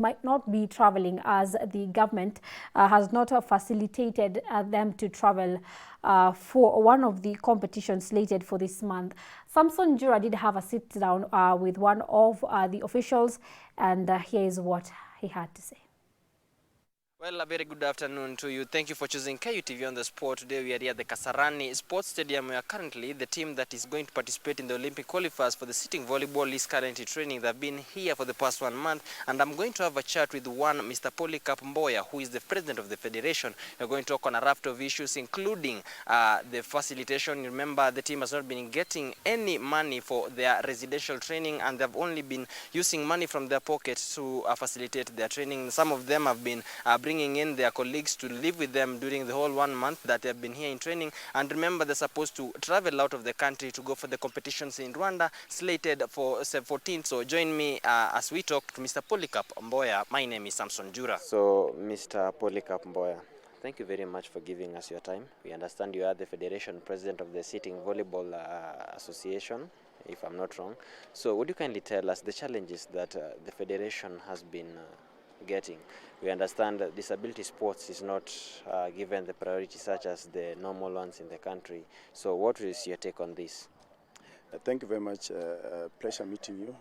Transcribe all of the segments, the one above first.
might not be traveling as the government has not facilitated them to travel for one of the competitions slated for this month. Samson Jura did have a sit down with one of the officials, and here is what he had to say. Well, a very good afternoon to you. Thank you for choosing KUTV on the sport. Today we are here at the Kasarani Sports Stadium where currently the team that is going to participate in the Olympic qualifiers for the sitting volleyball is currently training. They've been here for the past 1 month, and I'm going to have a chat with one Mr. Polycarp Mboya, who is the president of the federation. We're going to talk on a raft of issues, including the facilitation. Remember, the team has not been getting any money for their residential training, and they've only been using money from their pockets to facilitate their training. Some of them have been bringing in their colleagues to live with them during the whole 1 month that they've been here in training. And remember, they're supposed to travel out of the country to go for the competitions in Rwanda, slated for 14th. So join me as we talk to Mr. Polycarp Mboya. My name is Samson Jura. So, Mr. Polycarp Mboya, thank you very much for giving us your time. We understand you are the Federation President of the Sitting Volleyball Association, if I'm not wrong. So would you kindly tell us the challenges that the Federation has been getting? We understand that disability sports is not given the priority such as the normal ones in the country. So what is your take on this? Thank you very much. Pleasure meeting you,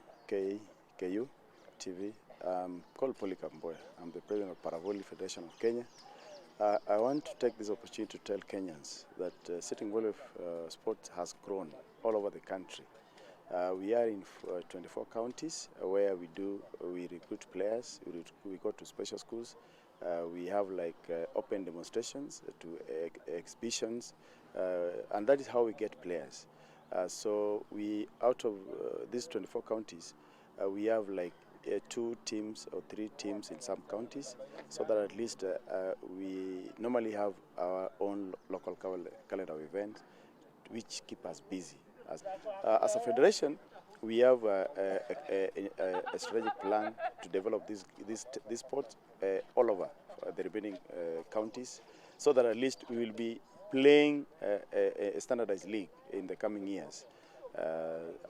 KUTV. I'm called Polycarp Mboya. I'm the president of Paravolley Federation of Kenya. I want to take this opportunity to tell Kenyans that sitting volleyball sport has grown all over the country. We are in 24 counties where we recruit players, we go to special schools, we have like open demonstrations to exhibitions, and that is how we get players. So out of these 24 counties, we have like 2 teams or 3 teams in some counties, so that at least we normally have our own local calendar events which keep us busy. As a federation, we have a strategic plan to develop this sport all over the remaining counties, so that at least we will be playing a standardized league in the coming years.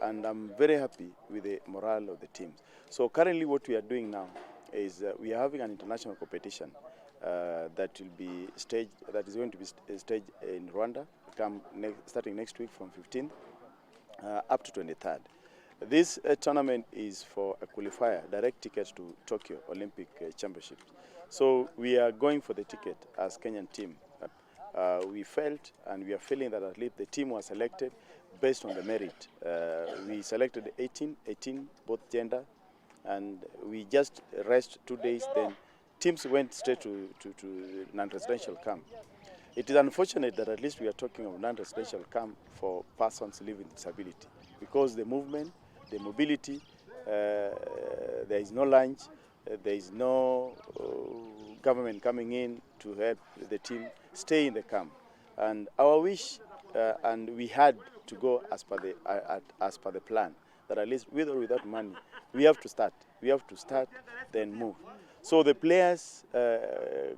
And I'm very happy with the morale of the teams. So currently what we are doing now is we are having an international competition that is going to be staged in Rwanda, starting next week from 15th up to 23rd. This tournament is for a qualifier, direct tickets to Tokyo Olympic Championships. So we are going for the ticket as Kenyan team. We felt and we are feeling that at least the team was selected based on the merit. We selected 18 both gender, and we just rest 2 days, then teams went straight to non-residential camp. It is unfortunate that at least we are talking of non-residential camp for persons living with disability, because the movement, the mobility, there is no lunch, there is no government coming in to help the team stay in the camp. And our wish, and we had to go as per the plan, that at least with or without money, we have to start. We have to start, then move. So the players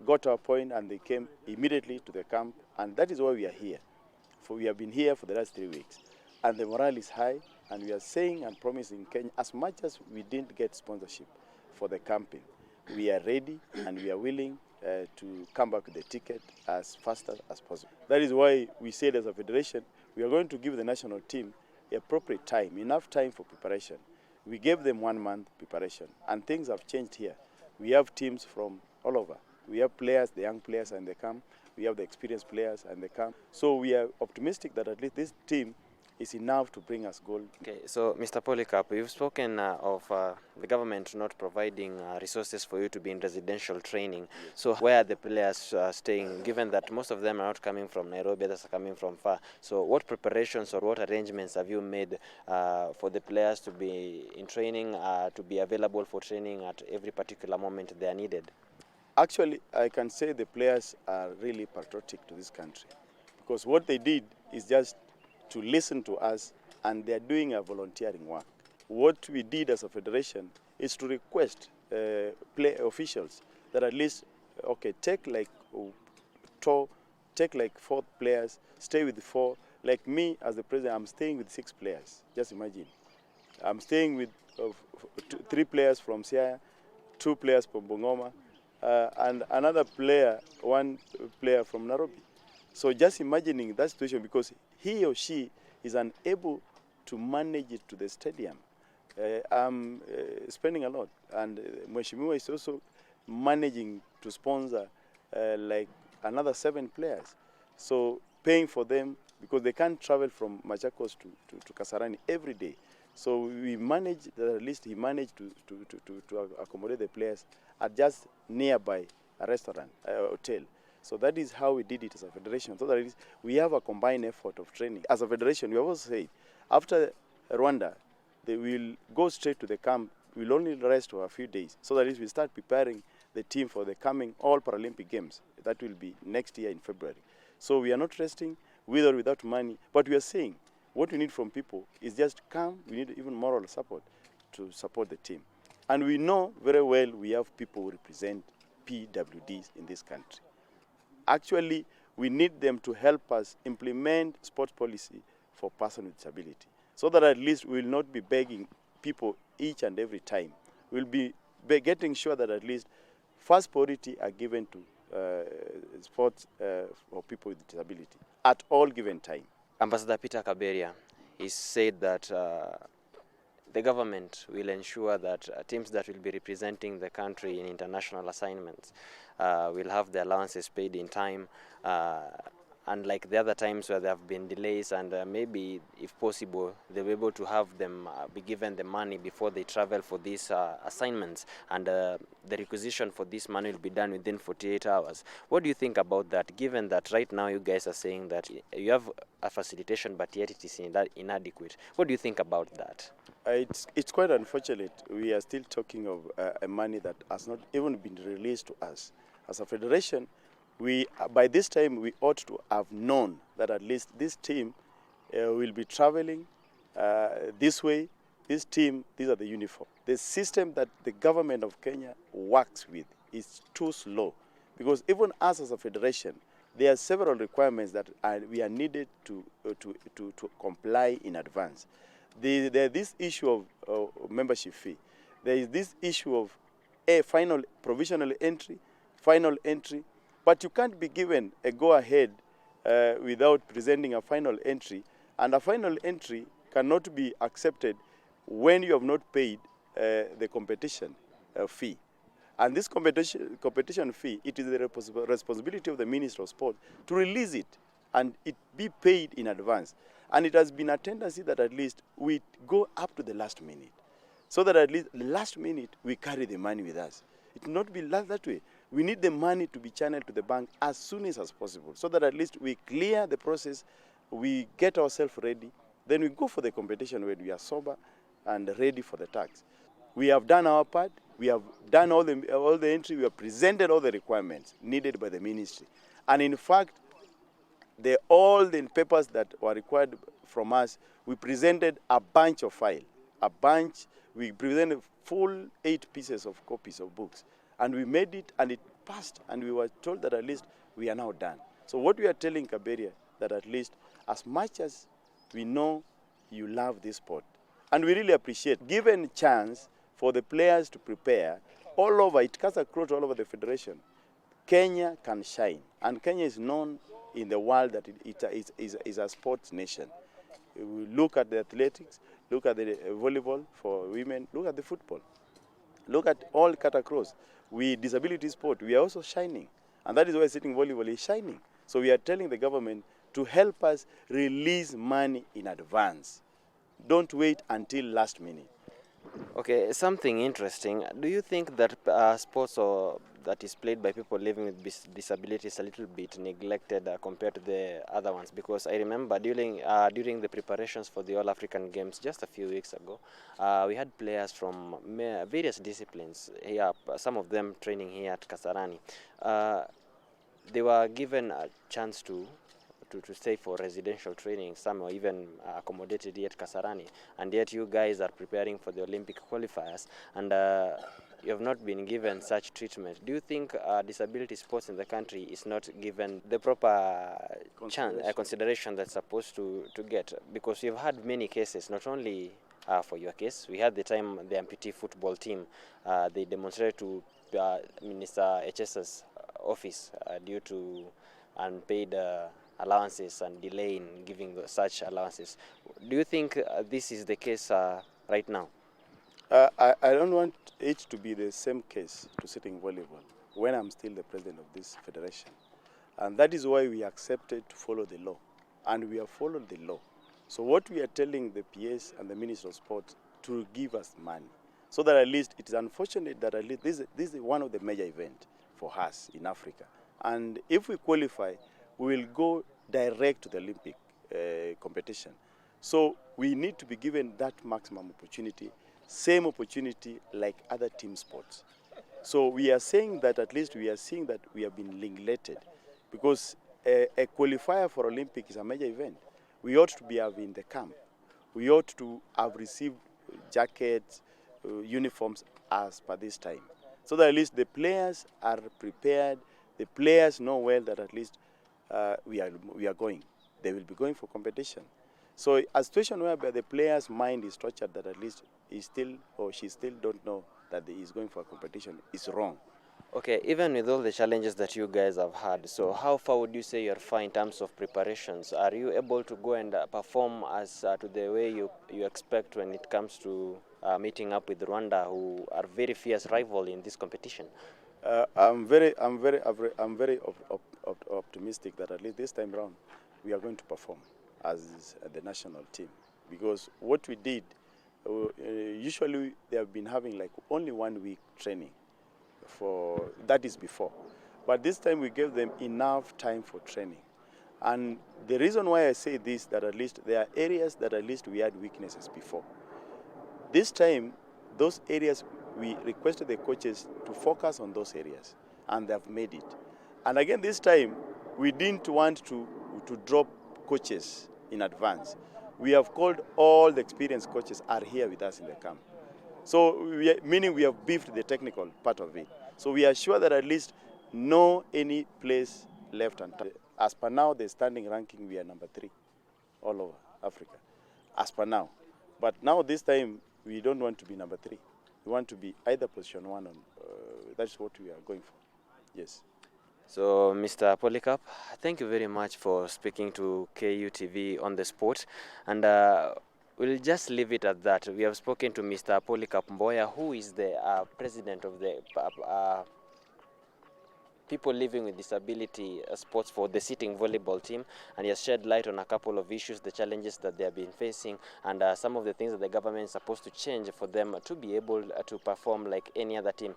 got our point and they came immediately to the camp, and that is why we are here. We have been here for the last 3 weeks, and the morale is high, and we are saying and promising Kenya, as much as we didn't get sponsorship for the camping, we are ready and we are willing to come back with the ticket as fast as possible. That is why we said as a federation, we are going to give the national team appropriate time, enough time for preparation. We gave them 1 month preparation, and things have changed here. We have teams from all over. We have players, the young players, and they come. We have the experienced players, and they come. So we are optimistic that at least this team is enough to bring us gold. Okay, so Mr. Polycarp, you've spoken of the government not providing resources for you to be in residential training. Yes. So where are the players staying, given that most of them are not coming from Nairobi, others are coming from far? So what preparations or what arrangements have you made for the players to be in training, to be available for training at every particular moment they are needed? Actually, I can say the players are really patriotic to this country, because what they did is just to listen to us, and they are doing a volunteering work. What we did as a federation is to request play officials that at least, okay, take like 4 players, stay with 4. Like me as the president, I'm staying with 6 players. Just imagine. I'm staying with 3 players from Siaya, 2 players from Bungoma, and another player, 1 player from Nairobi. So just imagining that situation, because he or she is unable to manage it to the stadium. I'm spending a lot, and Mheshimiwa is also managing to sponsor like another 7 players. So paying for them, because they can't travel from Machakos to Kasarani every day. So we managed, at least he managed to accommodate the players at just nearby a restaurant, hotel. So that is how we did it as a federation. So that we have a combined effort of training. As a federation, we also say, after Rwanda, they will go straight to the camp. We'll only rest for a few days. So that is, we start preparing the team for the coming all Paralympic Games. That will be next year in February. So we are not resting with or without money, but we are saying what we need from people is just come. We need even moral support to support the team. And we know very well we have people who represent PWDs in this country. Actually, we need them to help us implement sports policy for persons with disability, so that at least we will not be begging people each and every time. We'll be getting sure that at least first priority are given to sports for people with disability at all given time. Ambassador Peter Kaberia, he said that the government will ensure that teams that will be representing the country in international assignments will have the allowances paid in time, unlike the other times where there have been delays, and maybe, if possible, they'll be able to have them be given the money before they travel for these assignments, and the requisition for this money will be done within 48 hours. What do you think about that, given that right now you guys are saying that you have a facilitation, but yet it is inadequate? What do you think about that? It's quite unfortunate. We are still talking of money that has not even been released to us. As a federation, by this time we ought to have known that at least this team will be traveling this way. This team, these are the uniform. The system that the government of Kenya works with is too slow, because even us as a federation, there are several requirements that we are needed to comply in advance. There is this issue of membership fee. There is this issue of a final provisional entry, final entry, but you can't be given a go-ahead without presenting a final entry, and a final entry cannot be accepted when you have not paid the competition fee. And this competition fee, it is the responsibility of the Minister of Sport to release it and it be paid in advance. And it has been a tendency that at least we go up to the last minute, so that at least the last minute we carry the money with us. It will not be that way. We need the money to be channeled to the bank as soon as possible, so that at least we clear the process, we get ourselves ready, then we go for the competition when we are sober and ready for the tax. We have done our part. We have done all the entry. We have presented all the requirements needed by the ministry. And in fact, all the papers that were required from us, we presented a bunch of files. We presented full 8 pieces of copies of books. And we made it, and it passed. And we were told that at least we are now done. So what we are telling Kaberia, that at least as much as we know you love this sport, and we really appreciate, given chance for the players to prepare all over, it cuts across all over the federation, Kenya can shine. And Kenya is known in the world that it is a sports nation. We look at the athletics, look at the volleyball for women, look at the football, look at all cut across. Disability sport, we are also shining. And that is why sitting volleyball is shining. So we are telling the government to help us release money in advance. Don't wait until last minute. Okay, something interesting. Do you think that sports that is played by people living with disabilities is a little bit neglected compared to the other ones? Because I remember during the preparations for the All-African Games just a few weeks ago, we had players from various disciplines here, some of them training here at Kasarani. They were given a chance to stay for residential training. Some were even accommodated here at Kasarani, and yet you guys are preparing for the Olympic qualifiers, and you have not been given such treatment. Do you think disability sports in the country is not given the proper consideration that's supposed to get? Because you've had many cases, not only for your case. We had the time the amputee football team, they demonstrated to Minister HS's office due to unpaid allowances and delay in giving such allowances. Do you think this is the case right now? I don't want it to be the same case to sitting volleyball when I'm still the president of this federation. And that is why we accepted to follow the law. And we have followed the law. So what we are telling the PS and the Minister of Sport to give us money. So that at least, it is unfortunate that at least this is one of the major events for us in Africa. And if we qualify, we will go direct to the Olympic competition. So we need to be given that maximum opportunity, same opportunity like other team sports. So we are saying that at least we are seeing that we have been neglected, because a qualifier for Olympic is a major event. We ought to be having the camp. We ought to have received jackets, uniforms as per this time, so that at least the players are prepared. The players know well that at least we are going. They will be going for competition. So a situation whereby the player's mind is tortured that at least he still or she still don't know that he is going for a competition is wrong. Okay, even with all the challenges that you guys have had, so how far would you say you're far in terms of preparations? Are you able to go and perform as to the way you expect when it comes to meeting up with Rwanda, who are very fierce rival in this competition? I'm very optimistic that at least this time around we are going to perform as the national team, because what we did, usually they have been having like only 1 week training. That is before, but this time we gave them enough time for training. And the reason why I say this, that at least there are areas that at least we had weaknesses before. This time, those areas, we requested the coaches to focus on those areas, and they have made it. And again, this time, we didn't want to drop coaches in advance. We have called all the experienced coaches are here with us in the camp. So, meaning we have beefed the technical part of it. So we are sure that at least no any place left untouched. As per now, the standing ranking, we are number 3 all over Africa, as per now. But now this time, we don't want to be number 3. We want to be either position 1 or that's what we are going for. Yes. So, Mr. Polycarp, thank you very much for speaking to KUTV on the sport, and we'll just leave it at that. We have spoken to Mr. Polycarp Mboya, who is the president of the people living with disability sports for the sitting volleyball team, and he has shed light on a couple of issues, the challenges that they have been facing, and some of the things that the government is supposed to change for them to be able to perform like any other team.